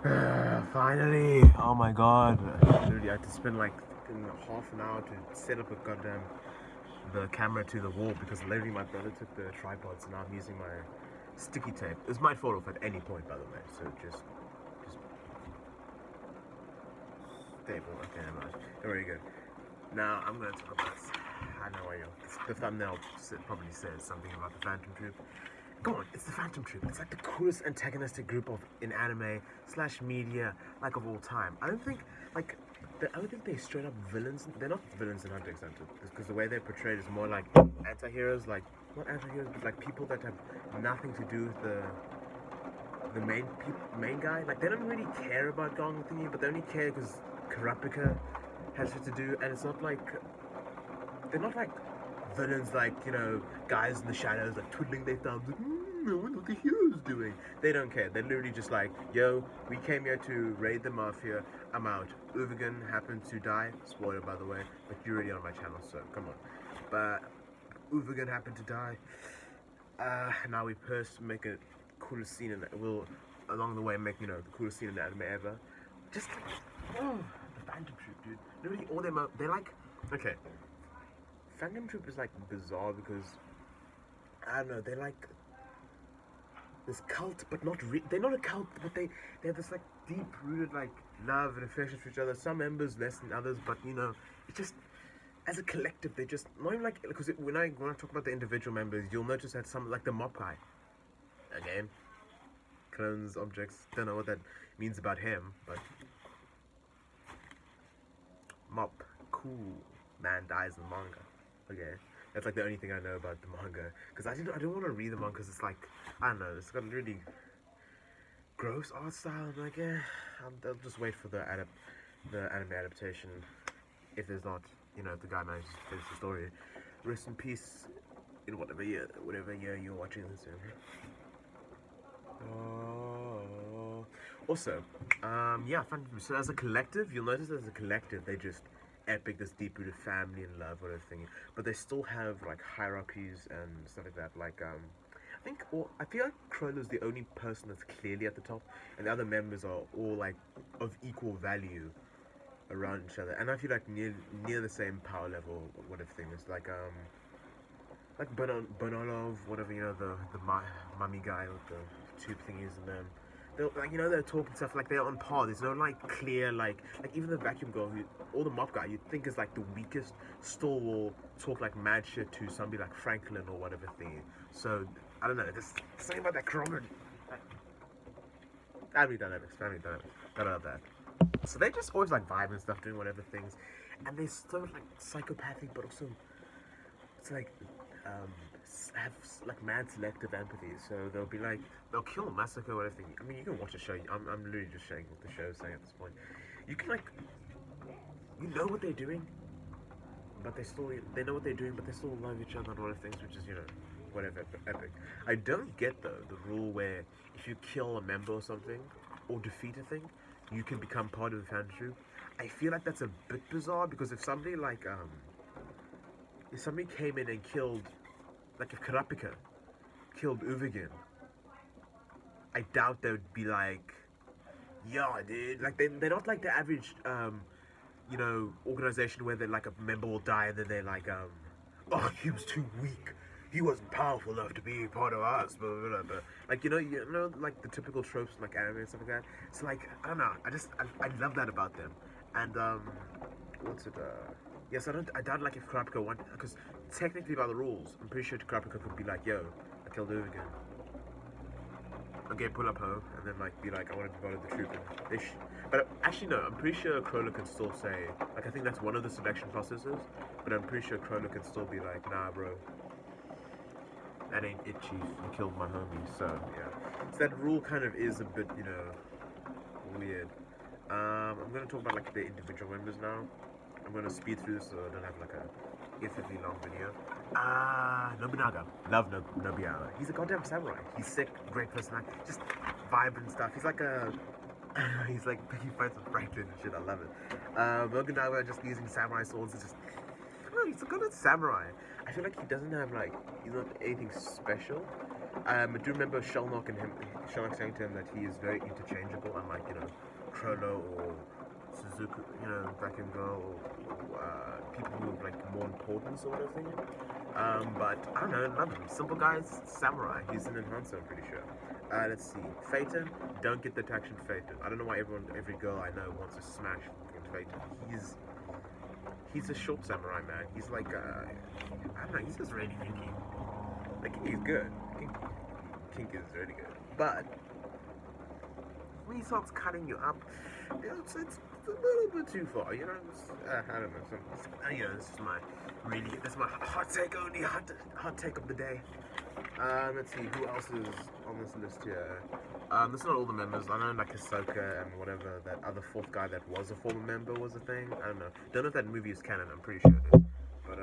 Finally! Oh my god. Literally, I had to spend like half an hour to set up the camera to the wall because literally my brother took the tripods and I'm using my sticky tape. This might fall off at any point, by the way, so just stable. Okay, never mind. Very good. Now I'm gonna talk about. I know why the thumbnail probably says something about the Phantom Troop. Come on, it's the Phantom Troop. It's like the coolest antagonistic group of in anime slash media like of all time. I don't think they're straight up villains. They're not villains in Hunter x Hunter because the way they're portrayed is more like anti-heroes, like not anti-heroes, but like people that have nothing to do with the main guy. Like they don't really care about Gong thingy, but they only care because Karapika has shit to do, and it's not like they're not like villains, like guys in the shadows like twiddling their thumbs like, I wonder what the hero's doing. They don't care. They're literally just like, yo, we came here to raid the mafia. I'm out. Uvigan happened to die. Spoiler, by the way, but you're already on my channel, so come on. But Uvigan happened to die. Now we first make a coolest scene, and we'll along the way make the coolest scene in the anime ever. Just like, oh, the Phantom Troop, dude. Literally all them they're like, okay. Phantom Troop is like bizarre because I don't know. They're like this cult, but not they're not a cult, but they have this like deep rooted like love and affection for each other. Some members less than others, but it's just as a collective they just not even like because when I talk about the individual members, you'll notice that some like the mop guy again clones objects. Don't know what that means about him, but mop cool man dies in the manga. Okay. That's like the only thing I know about the manga. Because I don't want to read the manga because it's like, I don't know, it's got a really gross art style. I'm like, I'll just wait for the anime adaptation. If there's not, if the guy manages to finish the story. Rest in peace in whatever year you're watching this in. Also, yeah, so as a collective, you'll notice as a collective, they just epic this deep-rooted family and love and everything, but they still have like hierarchies and stuff like that. Like, I feel like Crowler's the only person that's clearly at the top, and the other members are all like of equal value around each other, and I feel like near the same power level, whatever thing is like Bonolov, whatever, the mummy guy with the tube thingies and them. They're like they're talking stuff like they're on par. There's no like clear like even the vacuum girl or the mop guy you'd think is like the weakest still will talk like mad shit to somebody like Franklin or whatever thing. So I don't know. There's something about that Cromer. Family dynamics. About that. So they just always like vibe and stuff, doing whatever things, and they're so like psychopathic, but also it's like um, have like mad selective empathy. So they'll kill, massacre, whatever. I mean, you can watch the show. I'm literally just showing what the show's saying at this point. You can like you know what they're doing, but they know what they're doing, but they still love each other and all of things, which is whatever epic. I don't get though the rule where if you kill a member or something or defeat a thing, you can become part of the fan troop. I feel like that's a bit bizarre because if somebody came in and killed, like if Karapika killed Uvigan, I doubt they would be like, yeah, dude. Like they're not like the average, organization where they're like a member will die and then they're like, oh, he was too weak. He wasn't powerful enough to be part of us. Blah, blah, blah, blah. Like like the typical tropes like anime and stuff like that. So like I don't know. I love that about them. And what's it? Yes, I doubt like if Kurapika wanted, because technically by the rules, I'm pretty sure Kurapika could be like, yo, I killed Uvigan. Okay, pull up ho, and then like be like, I want to be part of the troop. And but actually no, I'm pretty sure Crowler can still say, like I think that's one of the selection processes. But I'm pretty sure Crowler can still be like, nah, bro, that ain't it, chief. You killed my homie. So yeah, so that rule kind of is a bit, weird. I'm gonna talk about like the individual members now. I'm gonna speed through this so I don't have like a infinitely long video. Nobunaga. Love Nobunaga. He's a goddamn samurai. He's sick, great personality, just vibrant stuff. He's like a he's like he fights with Franklin and shit. I love it. Nobunaga just using samurai swords is just he's a good samurai. I feel like he doesn't have like he's not anything special. I do remember Shellnock saying to him that he is very interchangeable, unlike, Chrono or Suzuki, Back and Girl, or people who have like more importance or whatever thing. But I don't know, love him. Simple guy's samurai. He's an enhancer, I'm pretty sure. Let's see. Phaeton, don't get the traction Phaeton. I don't know why every girl I know wants to smash Phaeton. He's a short samurai, man. He's like, I don't know, he's just really kinky. Like, he's good. Kink is really good. But when he starts cutting you up, it's a little bit too far, I don't know. This is my hot take hot take of the day. Let's see, who else is on this list here? This is not all the members. I know like Ahsoka and whatever, that other fourth guy that was a former member was a thing. I don't know. Don't know if that movie is canon, I'm pretty sure it is. But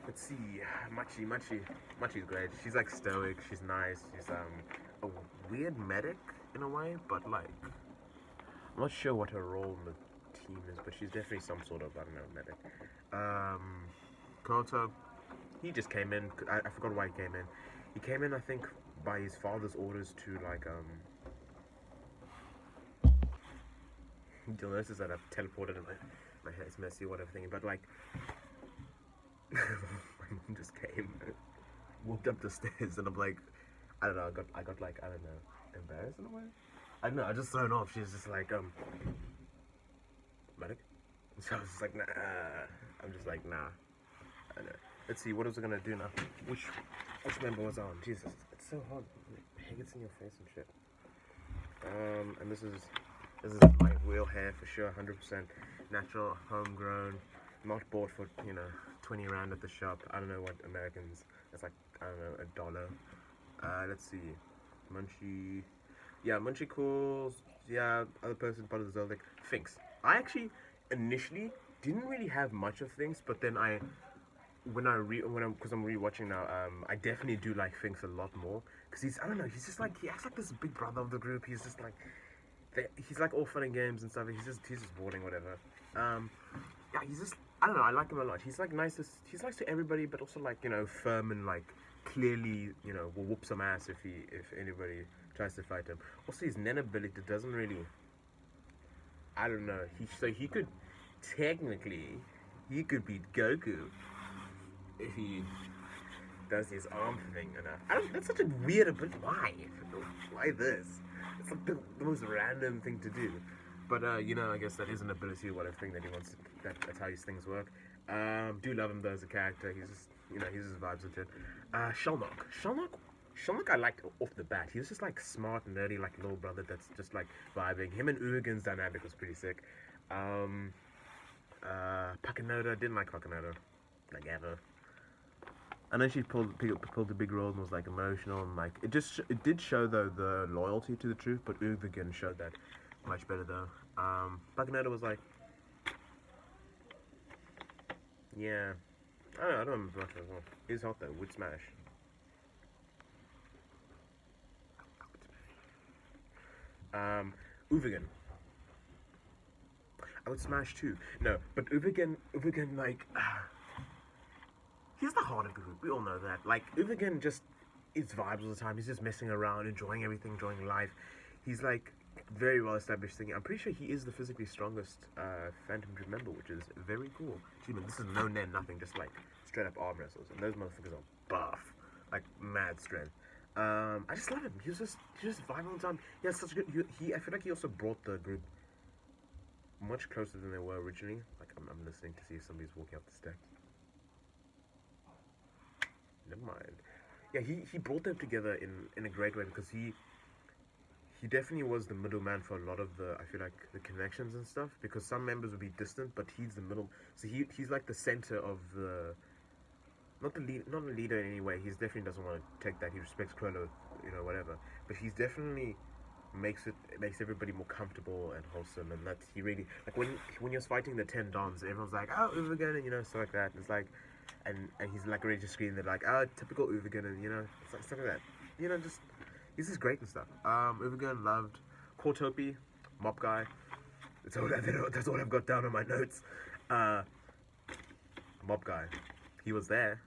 let's see, Machi's great. She's like stoic, she's nice, she's a weird medic in a way, but like, I'm not sure what her role in the team is, but she's definitely some sort of, I don't know, medic. Koto, he just came in, I forgot why he came in. He came in, I think, by his father's orders to like, you'll notice that I've teleported and my hair's messy or whatever thing, but like, my mom just came, walked up the stairs, and I'm like, I don't know, I got like, I don't know, embarrassed in a way? I don't know, I just thrown off. She's just like, medic? So I was just like, nah. I'm just like, nah. I don't know. Let's see, what was I gonna do now? Which member was on? Jesus, it's so hot. My hair gets in your face and shit. And this is my real hair for sure, 100% natural, homegrown, not bought for, 20 rand at the shop. I don't know what Americans, it's like, I don't know, $1. Let's see, Munchie, yeah, Munchie calls, yeah, other person, part of the Zodiac, Finks. I actually, initially, didn't really have much of things, but then because I'm rewatching now, I definitely do like Finks a lot more, because I don't know, he's just like, he acts like this big brother of the group. He's just like, he's like all fun and games and stuff. He's just boring, whatever. Yeah, he's just, I don't know, I like him a lot. He's like he's nice to everybody, but also like, firm and like clearly, will whoop some ass if anybody tries to fight him. Also, his Nen ability doesn't really, I don't know. He could technically, he could beat Goku if he does his arm thing enough. That's such a weird ability. Why this? It's like the most random thing to do. But, I guess that is an ability or whatever thing that he wants. That's how his things work. Do love him though as a character. He's just, he's just vibes and shit. Shellnock I liked off the bat. He was just like smart, nerdy, like little brother that's just like vibing. Him and Urigen's dynamic was pretty sick. Pakanoda, didn't like Pakanoda. Like ever. I know she pulled a big role and was like emotional and like it did show though the loyalty to the truth, but Urigen showed that much better though. Pakanoda was like, yeah, I don't remember much as well. He's hot though, would smash. Uvigan. I would smash too. No, but Uvigan like, he's the heart of the group. We all know that. Like, Uvigan just is vibes all the time. He's just messing around, enjoying everything, enjoying life. He's like very well established thing. I'm pretty sure he is the physically strongest Phantom Troop member, which is very cool. Achievement. This is no Nen, nothing, just like straight up arm wrestles, and those motherfuckers are buff, like mad strength. I just love him. He's just vibing all the time. He has such good. I feel like he also brought the group much closer than they were originally. Like I'm listening to see if somebody's walking up the steps. Never mind. Yeah, he brought them together in a great way, because he definitely was the middleman for a lot of the, I feel like, the connections and stuff, because some members would be distant, but he's the middle, so he's like the center of the, not a leader in any way. He definitely doesn't want to take that. He respects Chrono, whatever, but he's definitely makes everybody more comfortable and wholesome, and that's, he really, like when you're fighting the 10 Dons, everyone's like, oh, Uvigan, and stuff like that. It's like, and he's like ready to scream. They're like, oh, typical Uvigan, and it's like stuff like that. Just he's just great and stuff. Uvigan loved. Cortopi, mop guy. That's all I've got down on my notes. Mop guy. He was there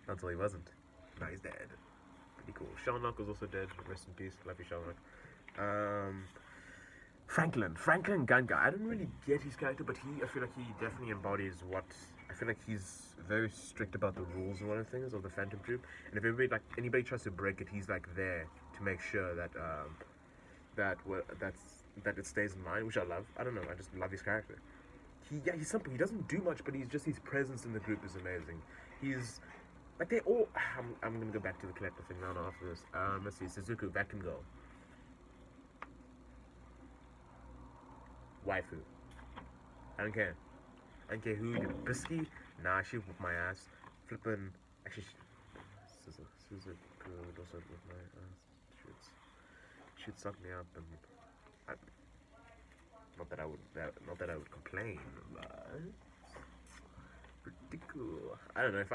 until he wasn't. No, he's dead. Pretty cool. Shelnock was also dead. Rest in peace. Love you, Shelnock. Franklin Gun Guy. I don't really get his character, but I feel like he definitely embodies what. I feel like he's very strict about the rules and one of the things of the Phantom Troop. And if anybody tries to break it, he's like there to make sure that that it stays in line, which I love. I don't know. I just love his character. He's simple. He doesn't do much, but his presence in the group is amazing. He's like they all. I'm gonna go back to the collector thing now after this. Let's see. Suzuku Vacuum Girl. Waifu. I don't care. I don't care who did Bisky. Nah, she whooped my ass. Flippin'. Actually, Suzuku would also whip my ass. She'd suck me up, and not that I would complain, but pretty cool. I don't know if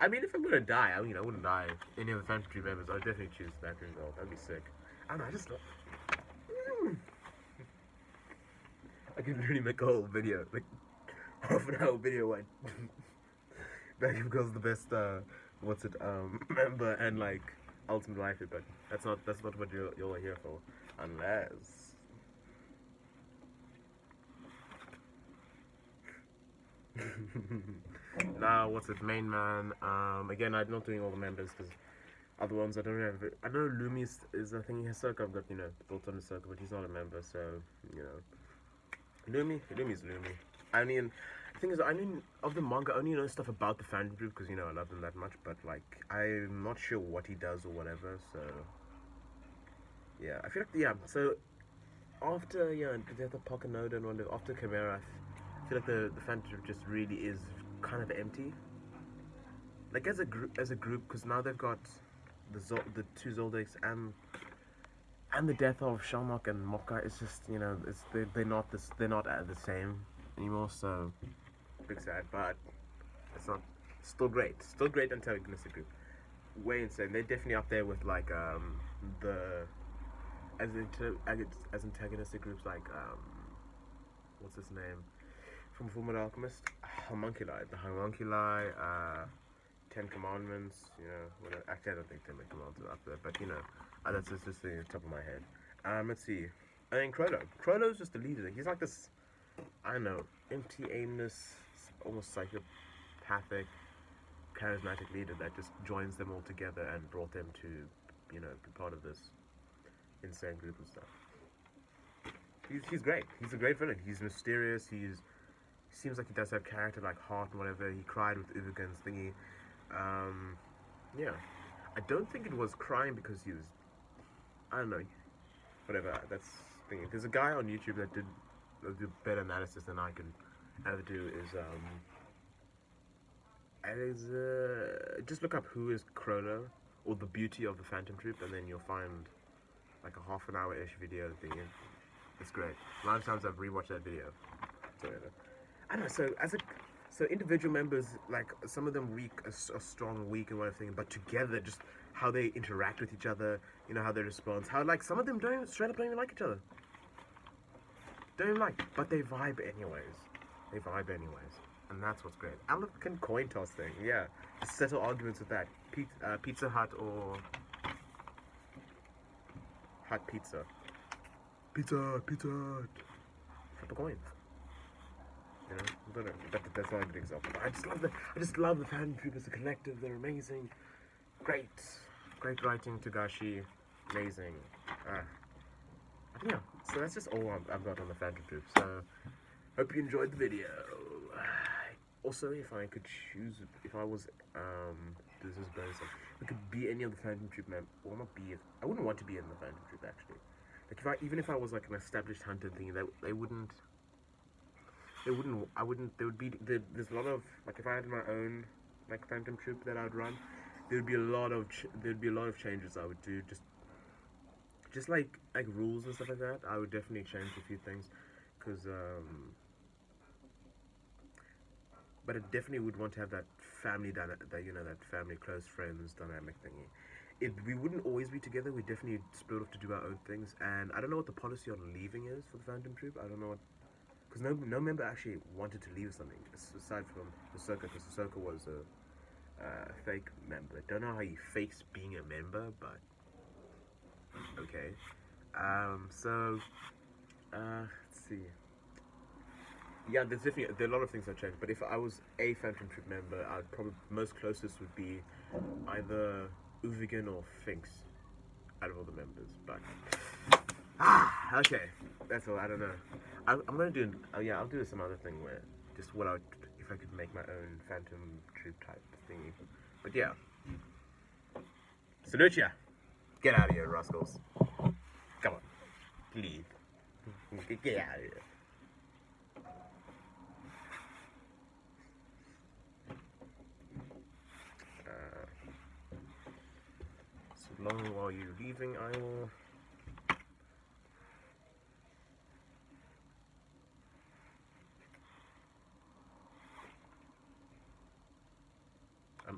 I mean, if I'm gonna die, I wouldn't die any of the Phantom Troop members. I'd definitely choose Vacuum Girl. That'd be sick. I don't know. I just love. I could literally make a whole video, like half an hour video when Vacuum Girl's the best member and like ultimate life, but that's not what you're here for, unless now main man. Again, I'm not doing all the members because other ones I don't have. I know Lumi is I think he has Circle. I've got built on the Circle, but he's not a member, so Lumi's Lumi. The thing is, of the manga, I only know stuff about the Phantom Troop because, I love them that much, but, like, I'm not sure what he does or whatever, so, yeah, I feel like, so, after, the death of Poconoda and after Chimera, I feel like the Phantom Troop just really is kind of empty. Like, as a group, because now they've got the two Zoldycks and the death of Shelnock and Mokka. It's just they're not the same anymore. So big sad, but it's not still great antagonistic group. Way insane. They're definitely up there with like as antagonistic groups like what's his name from Fullmetal Alchemist? Homunculi, the Homunculi. Ten Commandments, actually I don't think Ten Commandments are up there, but that's just the top of my head. Let's see. I think Crollo's just the leader. He's like this, I don't know, empty, aimless, almost psychopathic, charismatic leader that just joins them all together and brought them to, be part of this insane group and stuff. He's great. He's a great villain. He's mysterious. He seems like he does have character, like heart and whatever. He cried with Ubugen's thingy. Yeah, I don't think it was crying because he was, I don't know, whatever, that's the thing. There's a guy on YouTube that did better analysis than I can ever do, just look up who is Crollo, or the beauty of the Phantom Troop, and then you'll find, like, a half an hour-ish video thingy. It's great. A lot of times I've rewatched that video. So, I don't know, so individual members, like, some of them are strong, weak, and whatever, but together, just how they interact with each other, how they respond, how, like, some of them straight up don't even like each other. Don't even like, but they vibe anyways. And that's what's great. I love the coin toss thing, yeah. Just settle arguments with that. Pizza Hut or Hut Pizza. Pizza Hut. Flip a coin. That's not a good example. I just love the Phantom Troop as a collective. They're amazing. Great writing, Togashi. Amazing. Yeah, so that's just all I've got on the Phantom Troop. So, hope you enjoyed the video. Also, if I could choose, if I was, this is bonus, if I could be any of the Phantom Troop members, well, not be, I wouldn't want to be in the Phantom Troop, actually. Like, even if I was, like, an established hunter thing, there would be, there's a lot of, like, if I had my own, like, Phantom Troop that I would run, there'd be a lot of changes I would do, just like rules and stuff like that. I would definitely change a few things, because, but I definitely would want to have that family dynamic, that family close friends dynamic thingy. We wouldn't always be together. We definitely split off to do our own things, and I don't know what the policy on leaving is for the Phantom Troop. I don't know what, because no member actually wanted to leave something aside from Ahsoka, because Ahsoka was fake member. Don't know how he fakes being a member, but okay. Let's see. Yeah, there are a lot of things that changed. But if I was a Phantom Troop member, I'd probably most closest would be either Uvigan or Finks out of all the members. But okay, that's all. I don't know. I'm gonna do. Yeah, I'll do some other thing where just if I could make my own Phantom Troop type thingy. But yeah, salute ya. Get out of here, rascals. Come on, leave. Get out of here. So long while you're leaving, I will.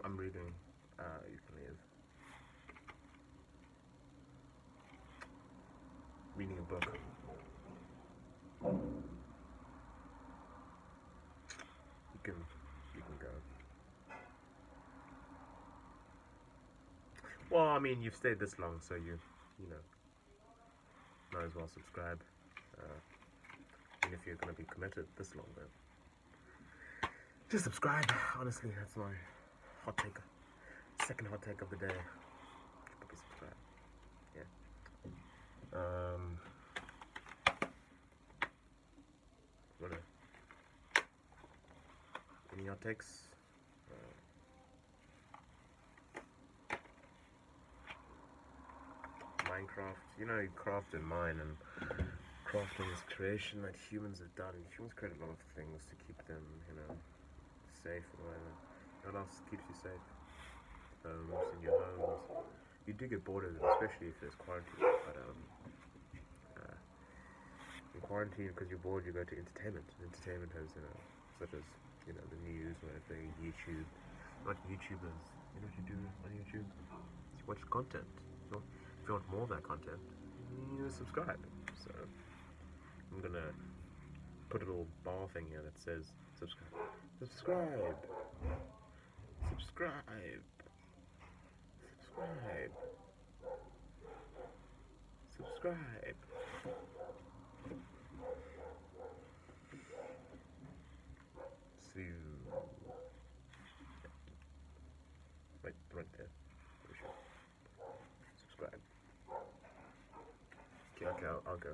I'm reading. You can leave. Reading a book. You can go. Well, I mean, you've stayed this long, so you know, might as well subscribe. And if you're gonna be committed this long, then just subscribe. Honestly, that's my hot take. Second hot take of the day. Probably subscribe. Yeah. Any hot takes? Minecraft. You know, you crafted mine, and crafting is creation that humans have done. Humans create a lot of things to keep them, safe and whatever. What else keeps you safe? Homes, in your homes. You do get bored of it, especially if there's quarantine. But in quarantine, because you're bored, you go to entertainment. Entertainment has, such as the news or anything, YouTube. Like YouTubers, you know what you do on YouTube? You watch content. If you want more of that content, you subscribe. So I'm gonna put a little bar thing here that says subscribe. Subscribe. Subscribe. Subscribe. Subscribe. See you. Right there. Subscribe. Okay, I'll go.